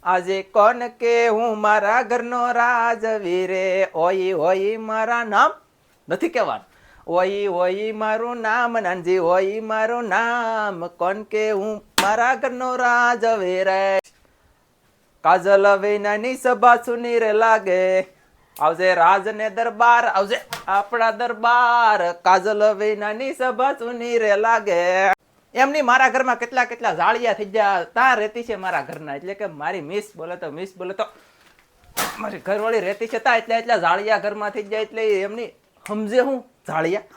આજે કોણ કે હું મારા ઘરનો રાજવીરે ઓય ઓય મારા નામ નથી કહેવાનું. ઓય ઓય મારું નામ નાનજી ઓય મારું નામ કોણ કે હું મારા ઘરનો રાજવીરે. કાજલ વિનાની સભા સુનીર લાગે આવજે રાજ ને દરબાર આવજે આપણા દરબાર કાજલ વિનાની સભા સુનીર લાગે. એમની મારા ઘરમાં કેટલા કેટલા જાળિયા થઈ ગયા ત્યાં રહેતી છે મારા ઘરના, એટલે કે મારી મિસ બોલે તો મારી ઘરવાળી રહેતી છે ત્યાં એટલે એટલા જાળિયા ઘરમાં થઈ જાય એટલે એમની સમજે હું જાળિયા.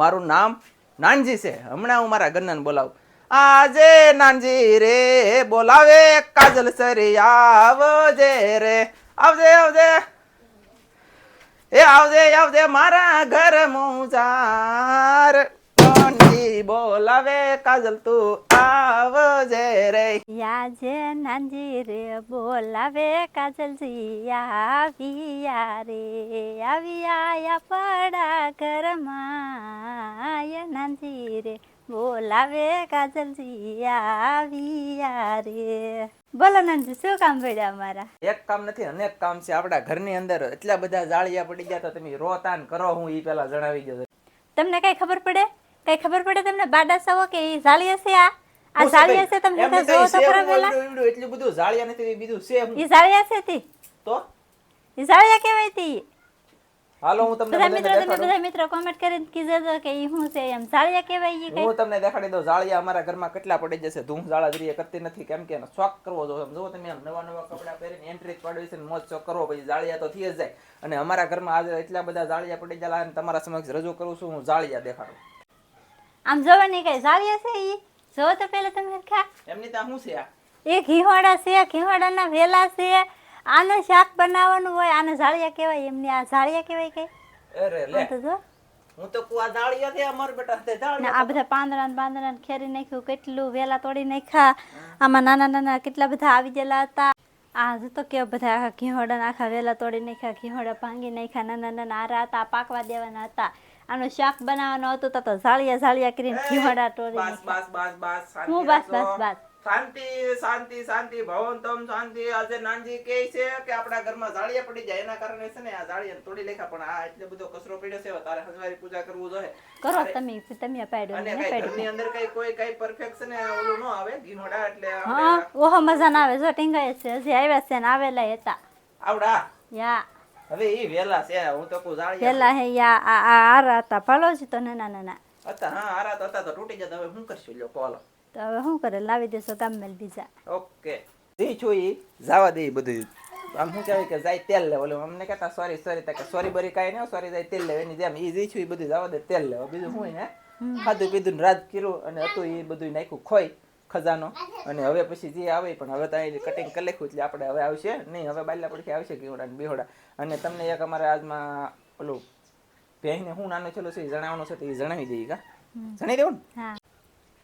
મારું નામ નાનજી છે. હમણાં હું મારા ઘરનાને બોલાવું. આજે નાનજી રે બોલાવે કાજલ સરી આવજે રે આવજે આવજે એ આવજે આવજે મારા ઘર મુજાર નાનજી બોલાવે કાજલ તું આવજે રે. યાજે નાનજી રે બોલાવે કાજલજી આવ્યા રે આવ્યા પડા ઘરમાં નાનજી રે બોલાવે કાજલજી આવ્યા રે. બોલો નાનજી શું કામ પડ્યા અમારા? એક કામ નથી અનેક કામ છે આપણા ઘરની અંદર. એટલા બધા જાળિયા પડી ગયા તો તમે રોતાન કરો હું ઈ પેલા જણાવી દો. તમને કઈ ખબર પડે? કઈ ખબર પડે તમને? બાડા સવો કે ઈ જાળિયા છે? આ જાળિયા છે તમને તો જોવો તો ખરા પેલા. એટલું બધું જાળિયા નથી બીજું છે. ઈ જાળિયા છે તી તો ઈ જાળિયા કહેવાય તી. હાલો હું તમને બધા મિત્રો કોમેન્ટ કરીને કીધો કે ઈ શું છે એમ જાળિયા કહેવાય ઈ. હું તમને દેખાડી દઉં જાળિયા અમારા ઘરમાં કેટલા પડી જશે. ધૂમ જાળા જરીએ કરતી નથી કેમ કે શોખ કરવો જોઈએ. જો તમે આમ નવા નવા કપડા પહેરીને એન્ટ્રી પાડવી છે ને મોજ શોખ કરવો પછી જાળિયા તો થઈ જ જાય. અને અમારા ઘરમાં આજે એટલા બધા જાળિયા પડી ગયા અને તમારા સમક્ષ રજૂ કરું છું હું જાળિયા દેખાડું. આમ જોવાની કઈ જાળિયા છે ઈ જો તો પેલા તમે ખા એમની ત્યાં શું છે? આ એ ઘીવાડા છે, ઘીવાડાના વેલા છે. આને શાક બનાવવાનું હોય આને જાળિયા કહેવાય. એમની આ જાળિયા કહેવાય કઈ? અરે લે હું તો કુવા જાળિયા છે અમાર બેટા તે જાળિયા. આ બધા પાંદડા ખેરી નાખ્યું, કેટલું વેલા તોડી નાખ્યા. આમાં નાના નાના કેટલા બધા આવી ગયેલા હતા. આ તો કેવા બધા આખા ઘીવાડા આખા વેલા તોડી નાખ્યા, ઘીવાડા ભાંગી નાખ્યા. નાના નાના આરા હતા, પાકવા દેવાના હતા. આનું શાક બનાવવાનું હતું તો જાળિયા જાળિયા કરીને ઘીવાડા તોડી નાખ્યા. હું બસ શાંતિ શાંતિ શાંતિ ભવંતમ શાંતિ. આજે નાનજી કહે છે કે આપણા ઘરમાં જાળિયા પડી જાય એના કારણે છે ને આ જાળિયા તોડી લેખા. પણ આ એટલે બધો કચરો પડ્યો છે તારે હંસવારી પૂજા કરવું જોઈએ. કરો તમે પાડ્યો અને કઈ ઘરની અંદર કઈ પરફેક્ટ છે ને ઓલું નો આવે ઘીમોડા એટલે હા ઓહો મજા ના આવે. જો ટીંગાય છે હજી આવ્યા છે ને આવેલા હતા આવડા યા હવે ઈ વેલા છે. હું તો કોઈ જાળિયા વેલા હે યા આ આરા હતા ભાલો જ તો નાના નાના હતા. હા આરા તો હતા તો તૂટી જતા. હવે શું કરશું લ્યો કોલો તો હવે શું કરે લાવી દેશો ગામમેલ બીજા. ઓકે જી છું ઈ જવા દે બધું. આમ શું કહેવાય કે જાય તેલ લે. ઓલું અમને કહેતા સોરી કે સોરી બરી કાંઈ નહીં સોરી જાય તેલ લે એની જેમ ઈ જી છું ઈ બધું જવા દે તેલ લેવા. બીજું શું ને ખાધું પીધું રાજ કર્યું અને હતું એ બધું નાખ્યું ખોઈ ખજાનો. અને હવે પછી જે આવે પણ હવે તો અહીં કટિંગ કરી લખ્યું એટલે આપણે હવે આવશે નહીં. હવે બાયલા પડખે આવશે ઘીવડા ને બેહોડા. અને તમને એક અમારે આજમાં ઓલું ભેંને હું નાનો છેલ્લો છે એ જણાવવાનું છે તો એ જણાવી દઈએ. કા જણાવી દેવું ને? હા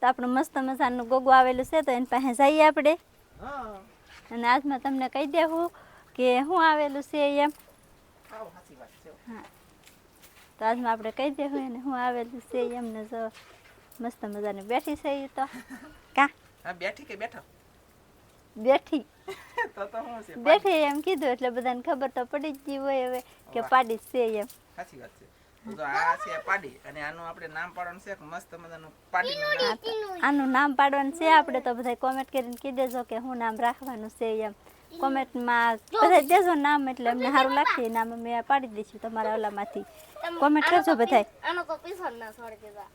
તો આપણું મસ્ત મજાનું ગોગું આવેલું છે તો એની પાસે જઈએ આપણે. અને આજમાં તમને કહી દેવું કે શું આવેલું છે એમ. હા તો આજમાં આપણે કહી દેવું એને શું આવેલું છે એમ. ને જો મસ્ત મજાની બેઠી છે એ તો કા બેઠી કે બેઠા બેઠી તો શું છે બેઠી એમ કીધું એટલે બધાને ખબર તો પડી જ ગઈ હોય હવે કે પાડી છે એમ. સાચી વાત છે. તો આ છે પાડી અને આનું આપણે નામ પાડવાનું છે મસ્ત મજાનું પાડીનું નામ. આનું નામ પાડવાનું છે આપણે તો બધા કોમેન્ટ કરીને કહી દેજો કે શું નામ રાખવાનું છે એમ. કોમેન્ટમાં બધા દેજો નામ એટલે અમને સારું લાગશે. નામ અમે પાડી દઈશું તમારા ઓલામાંથી. કોમેન્ટ કરજો બધા. આનો કો પીસન ના છોડી દેતા.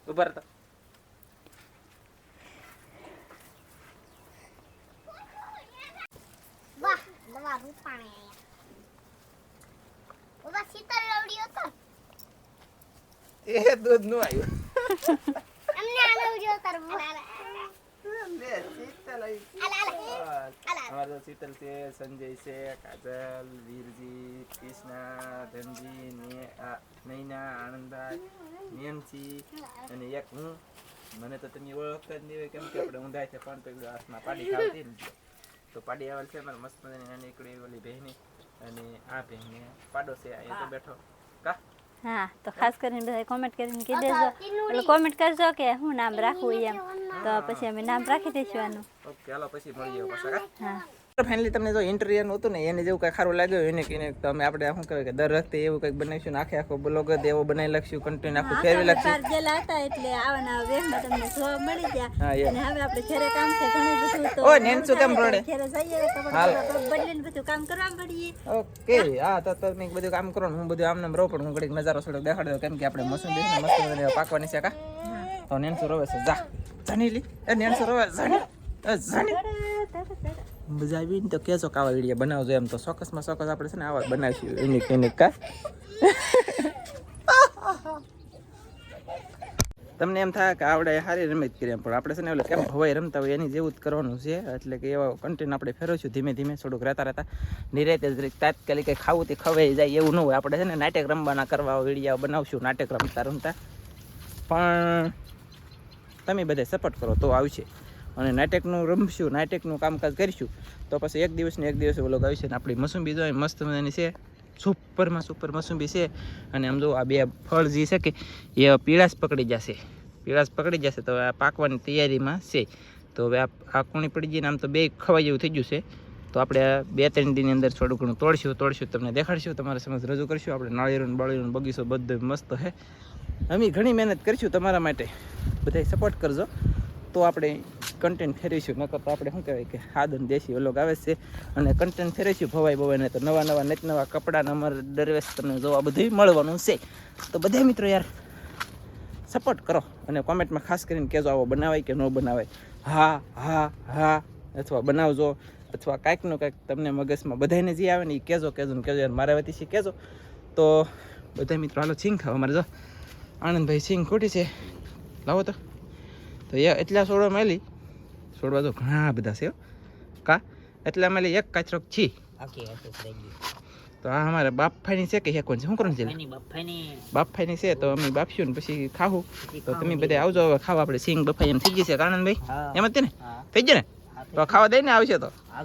ઉભર તો વાહ દવા રૂપાણે આયા. ઓવા શીતળ લવડી હતો એ દૂધ નું આવ્યું. અમને આલવજો તાર લે શીતલ આવી. અમારે તો શીતલ છે, સંજય છે, કાજલ, વીરજી, કૃષ્ણા, ધનજી, નૈના, આનંદભાઈ, નેન્સી અને એક હું. મને તો તમે ઓળખતા જ નહીં હોય કેમ કે આપણે ઊંધાઈ છે પણ પેલું હાથમાં પાડી ખાવતી ને તો પાડી આવેલ છે મારે મસ્ત મજાની નાની એકડી ઓલી બહેની. અને આ બહેને પાડો છે અહીંયા તો બેઠો કા હા તો ખાસ કરીને બધા કોમેન્ટ કરીને કહી દેજો એટલે કોમેન્ટ કરજો કે હું નામ રાખવું એમ તો પછી અમે નામ રાખી દઈશું આનું ઓકે હાલો પછી મળીએ પાછા હા ફાઇનલી તમને જો ઇન્ટરવ્યુ હતું ને એને જેવું કઈ સારું લાગ્યું એને કહીને તો અમે આપણે શું કહેવાય કે દર વખતે એવું કંઈક બનાવીશું ને આખો બ્લોગ જ એવો બનાવી લખશું કન્ટિન્યુ આખું ફેરવી લખશું જેલા હતા એટલે આવાના વેગમાં તમને જોવા મળી ગયા હા એ અને હવે આપણે ઘરે કામ છે ઘણું બધું તો ઓય નેન્સુ કેમ રડે ઘરે જઈએ તો બદલીને બધું કામ કરવા મળીએ ઓકે હા તો તમે બધું કામ કરો ને હું બધું આમને રહું પણ હું ઘડીક નજારો થોડોક દેખાડી દઉં કેમ કે આપણે મસૂર મસ્ત મજાની પાકવાની છે કા તો નેન્સુ રોવે છે જા જાની લી એ નેન્સુ રોવે જાની મજા આવી ને તો કેજો કાવા વિડીયો બનાવજો એમ તો ચોક્કસમાં ચોક્કસ આપણે છે ને આવા બનાવીશું યુનિક કા તમને એમ થાય કે આવડે સારી રમત કરી એમ પણ આપણે છે ને એટલે કેમ ભવાઈ રમતા હોય એની જેવું જ કરવાનું છે એટલે કે એવા કન્ટેન્ટ આપણે ફેરવશું ધીમે ધીમે થોડુંક રહેતા નિરાતે જ તાત્કાલિક કંઈ ખાવું તે ખવાઈ જાય એવું ન હોય આપણે છે ને નાટક રમવાના કરવા વિડીયો બનાવશું નાટક રમતા પણ તમે બધા સપોર્ટ કરો તો આવશે અને નાટકનું રમશું નાટકનું કામકાજ કરીશું તો પછી એક દિવસ વ્લોગ આવશે ને આપણી મસુંબી જો મસ્ત મજાની છે સુપર મસુંબી છે અને આમ જો આ બે ફળ જે છે કે એ પીળાશ પકડી જશે તો આ પાકવાની તૈયારીમાં છે તો હવે આ કૂણી પડી જઈને આમ તો બે ખવાઈ જેવું થઈ ગયું છે તો આપણે 2-3 દિનની અંદર થોડું ઘણું તોડશું તમને દેખાડશું તમારા સમજ રજૂ કરશું આપણે નાળિયેરનો બગીચો બધો મસ્ત છે અમે ઘણી મહેનત કરીશું તમારા માટે બધા સપોર્ટ કરજો તો આપણે કન્ટેન્ટ ફેરવીશું નકર તો આપણે શું કહેવાય કે આદન દેશી વ્લોગ આવે છે અને કન્ટેન્ટ ફેરવીશું ભવાઈને તો નવા કપડાં અમારે દરવેશ તમને જોવા બધું મળવાનું છે તો બધા મિત્રો યાર સપોર્ટ કરો અને કોમેન્ટમાં ખાસ કરીને કહેજો આવો બનાવાય કે ન બનાવાય હા અથવા બનાવજો અથવા કાંઈકનું કાંઈક તમને મગજમાં બધાને જે આવે ને એ કહેજો યાર મારા વતીથી કહેજો તો બધા મિત્રો હાલો સિંગ ખાવા મારે જો આનંદભાઈ સિંગ ખોટી છે લાવો તો એટલા છોડવા તો ઘણા બધા છે કા એટલા મેલી એક કાચરોક છી તો આ અમારે બાપફાઈની છે કે હેકોન છે શું કરવાનું છે બાપફાઈની છે તો અમે બાફશું ને પછી ખાવું તો તમે બધા આવજો હવે ખાવા આપણે સિંગ બફાઈ એમ થઈ જશે આનંદભાઈ એમ જ ને થઈ જાય ને તો ખાવા દઈને આવશે તો હા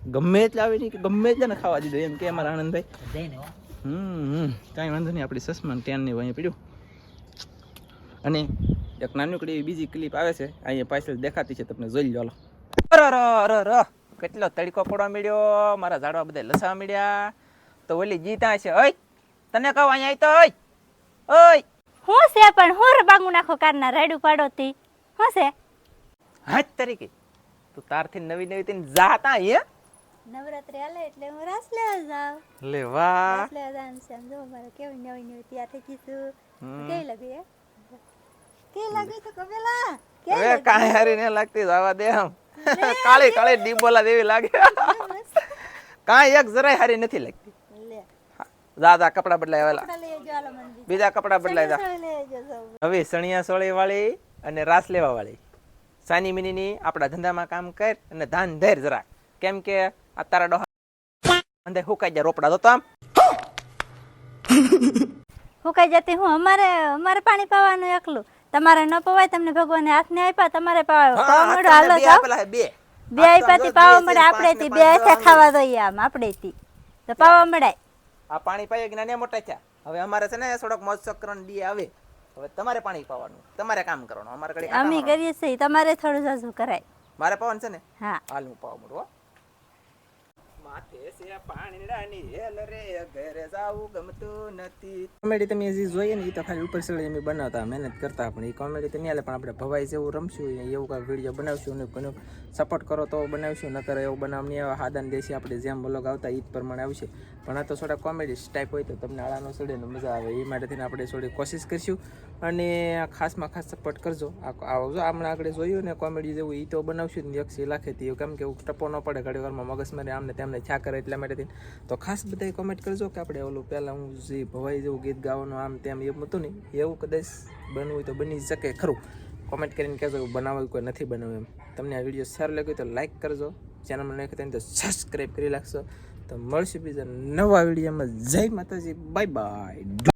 ગમે એટલે આવે નહીં કે ગમે એટલે ને ખાવા દીધો એમ કે અમારા આનંદભાઈ કાંઈ વાંધો નહીં આપણી સસમાન ત્યાંની અહીંયા પીડ્યું અને એક નાનકડી એવી બીજી ક્લિપ આવે છે અહીંયા પાછળ દેખાતી છે તમને જોઈ લો કેટલો તડકો પડવા મળ્યો મારા ઝાડવા બધા લસવા મળ્યા તો ઓલી જીતા છે ઓય તને કહું અહીંયા આવી તો ઓય હું છે પણ હું બાંગુ નાખો કારના રેડું પાડોતી હું છે હાથ તરીકે તું તારથી નવી થી જાતા હે નવરાત્રી આલે એટલે હું રાસ લેવા જાવ લે વાહ રાસ લેવા જાન છે જો મારે કેવી નવી તૈયાર થઈ ગઈ છું કેવી લાગી હે કે લાગી તો કબેલા હવે કાંઈ હારી ને લાગતી જવા દે આમ કાળી ડીબોલા દેવી લાગે કાંઈ એક જરાય હારી નથી લાગતી લે જા કપડા બદલાય બીજા કપડા બદલાય જા લે હવે સણિયા સોળી વાળી અને રાસ લેવા વાળી સાની મિનીની આપણા ધંધામાં કામ કર અને ધાન ધેર જરા કેમ કે આ તારા ડોહા અંદે હુકાઈ જાય રોપડા તો આમ હુકાઈ જતી હું અમારે પાણી પાવાનું એકલું તમારે ન પવાય તમને ભગવાને હાથને આપ્યા તમારે પાવા મળો હાલો જાવ બે આપ્યાથી પાવા મળે આપણેથી બે હાથે ખાવા દઈએ આમ આપણેથી તો પાવા મળાય આ પાણી પાઈ કે નાના મોટા થયા હવે અમારે છે ને થોડોક મોજ સકરણ ડી આવે હવે તમારે પાણી પાવાનું તમારે કામ કરવાનું અમારે કડી અમે કરીએ છીએ તમારે થોડું સાસુ કરાય મારે પાવાનું છે ને હા હાલ હું પાવા મળું માથે છે પાણીડાની હેલ રે ઘરે જાવું ગમતું નથી કોમેડી તમે જે જોઈએ ને એ તો ખાલી ઉપર સળે અમે બનાવતા મહેનત કરતા પણ એ કોમેડી તો નહીં હાલે પણ આપણે ભવાઈ જેવું રમશું એવું કાંઈ વિડીયો બનાવશું ને ઘણું સપોર્ટ કરો તો બનાવશું ન કરે એવું બનાવ નહીં આવે હાદાન દેશી આપણે જેમ બ્લોગ આવતા એ જ પ્રમાણે આવશે પણ આ તો થોડા કોમેડી ટાઈપ હોય તો તમને આળાનો સડે ને મજા આવે એ માટેથી આપણે થોડી કોશિશ કરીશું અને ખાસમાં ખાસ સપોર્ટ કરજો આવજો હમણાં આગળ જોયું ને કોમેડી જેવું એ તો બનાવશું ને યક્ષી લાખેથી કેમ કે ટપો ન પડે ઘણી વારમાં મગજ મારે આમને તેમને છા કરે એટલા માટેથી તો ખાસ બધા કોમેન્ટ કરજો કે આપણે ઓલું પહેલાં હું જે ભવાઈ જેવું ગીત ગાવાનું આમ તેમ એવું હતું ને એવું કદાચ બનવું હોય તો બની શકે ખરું કોમેન્ટ કરીને કહેજો બનાવવું કોઈ નથી બનાવ્યું એમ તમને આ વિડીયો સારો લાગ્યો તો લાઇક કરજો ચેનલમાં નહીં કરતા તો સબસ્ક્રાઈબ કરી રાખશો તો મળશું બીજા નવા વિડીયોમાં જય માતાજી બાય બાય